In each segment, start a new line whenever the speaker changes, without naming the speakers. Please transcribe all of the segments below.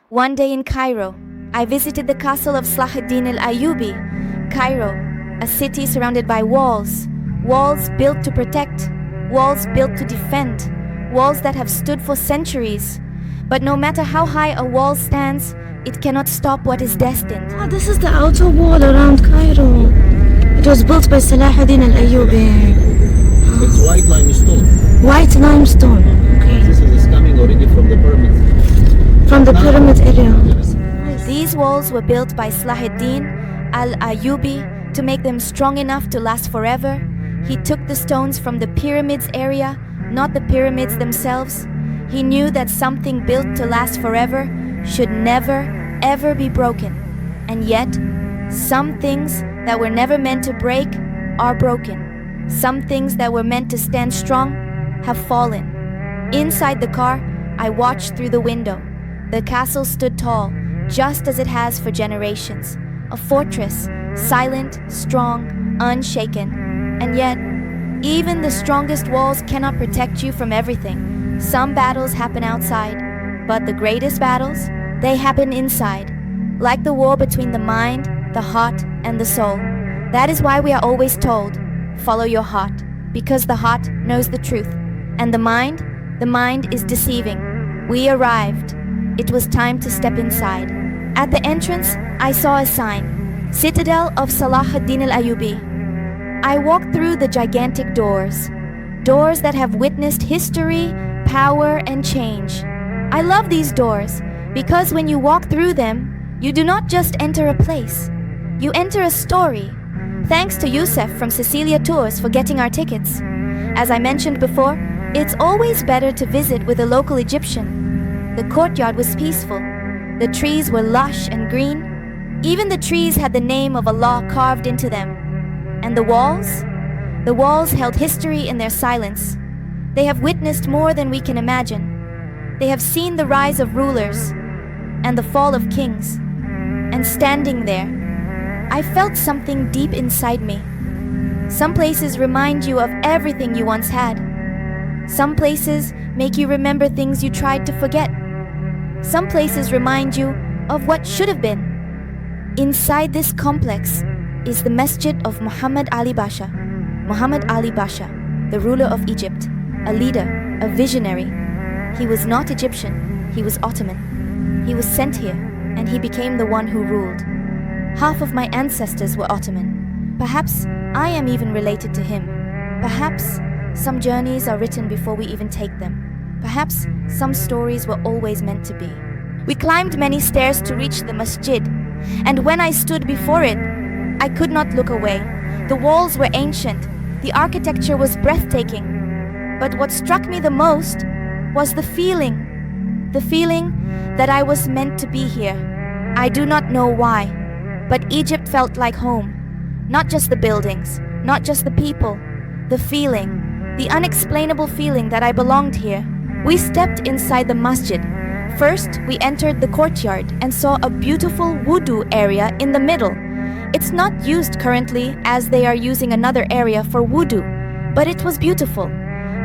One day in Cairo, I visited the castle of Salahuddin al-Ayyubi. Cairo, a city surrounded by walls, walls built to protect, walls built to defend, walls that have stood for centuries. But no matter how high a wall stands, it cannot stop what is destined.
This is the outer wall around Cairo. It was built by Salahuddin al-Ayyubi.
It's white limestone.
White limestone. Okay.
This is coming already from the pyramid.
From the pyramid area.
These walls were built by Salahuddin al-Ayyubi to make them strong enough to last forever. He took the stones from the pyramids area, not the pyramids themselves. He knew that something built to last forever should never, ever be broken. And yet, some things that were never meant to break are broken. Some things that were meant to stand strong have fallen. Inside the car, I watched through the window. The castle stood tall, just as it has for generations. A fortress, silent, strong, unshaken. And yet, even the strongest walls cannot protect you from everything. Some battles happen outside, but the greatest battles, they happen inside. Like the war between the mind, the heart, and the soul. That is why we are always told, follow your heart, because the heart knows the truth. And the mind is deceiving. We arrived. It was time to step inside. At the entrance, I saw a sign, Citadel of Salahuddin al-Ayyubi. I walked through the gigantic doors, doors that have witnessed history, power, and change. I love these doors because when you walk through them, you do not just enter a place, you enter a story. Thanks to Yousef from Cecilia Tours for getting our tickets. As I mentioned before, it's always better to visit with a local Egyptian. The courtyard was peaceful. The trees were lush and green. Even the trees had the name of Allah carved into them. And the walls held history in their silence. They have witnessed more than we can imagine. They have seen the rise of rulers and the fall of kings. And standing there, I felt something deep inside me. Some places remind you of everything you once had. Some places make you remember things you tried to forget. Some places remind you of what should have been. Inside this complex is the masjid of Muhammad Ali Pasha. Muhammad Ali Pasha, the ruler of Egypt, a leader, a visionary. He was not Egyptian, he was Ottoman. He was sent here, and he became the one who ruled. Half of my ancestors were Ottoman. Perhaps I am even related to him. Perhaps some journeys are written before we even take them. Perhaps some stories were always meant to be. We climbed many stairs to reach the masjid, and when I stood before it, I could not look away. The walls were ancient, the architecture was breathtaking. But what struck me the most was the feeling that I was meant to be here. I do not know why, but Egypt felt like home. Not just the buildings, not just the people, the feeling, the unexplainable feeling that I belonged here. We stepped inside the masjid. First, we entered the courtyard and saw a beautiful wudu area in the middle. It's not used currently as they are using another area for wudu, but it was beautiful.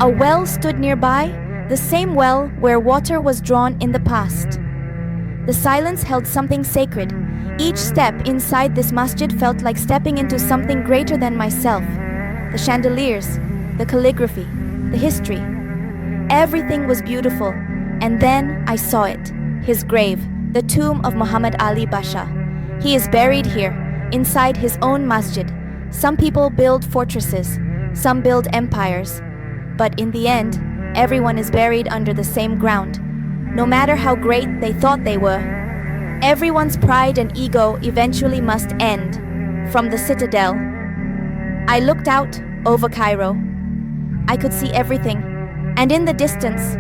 A well stood nearby, the same well where water was drawn in the past. The silence held something sacred. Each step inside this masjid felt like stepping into something greater than myself. The chandeliers, the calligraphy, the history. Everything was beautiful. And then I saw it, his grave, the tomb of Muhammad Ali Pasha. He is buried here, inside his own masjid. Some people build fortresses, some build empires. But in the end, everyone is buried under the same ground. No matter how great they thought they were, everyone's pride and ego eventually must end. From the Citadel, I looked out over Cairo. I could see everything, and in the distance,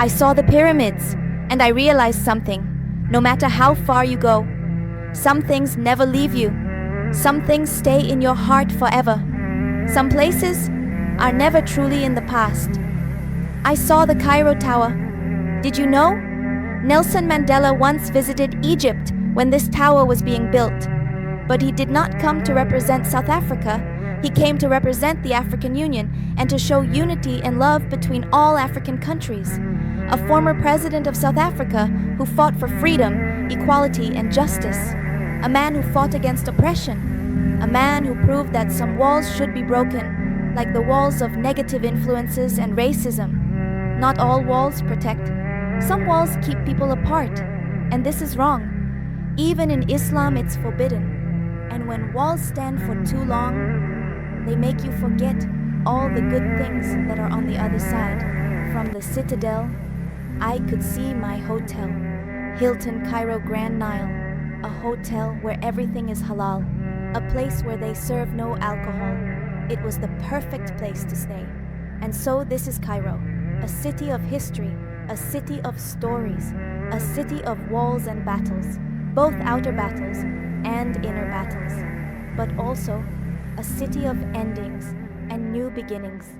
I saw the pyramids, and I realized something. No matter how far you go, some things never leave you. Some things stay in your heart forever. Some places are never truly in the past. I saw the Cairo Tower. Did you know? Nelson Mandela once visited Egypt when this tower was being built. But he did not come to represent South Africa. He came to represent the African Union and to show unity and love between all African countries. a former president of South Africa who fought for freedom, equality, and justice, a man who fought against oppression, a man who proved that some walls should be broken, like the walls of negative influences and racism. Not all walls protect. Some walls keep people apart, and this is wrong. Even in Islam, it's forbidden. And when walls stand for too long, they make you forget all the good things that are on the other side. From the Citadel, I could see my hotel, Hilton Cairo Grand Nile, a hotel where everything is halal, a place where they serve no alcohol. It was the perfect place to stay. And so this is Cairo, a city of history, a city of stories, a city of walls and battles, both outer battles and inner battles, but also a city of endings and new beginnings.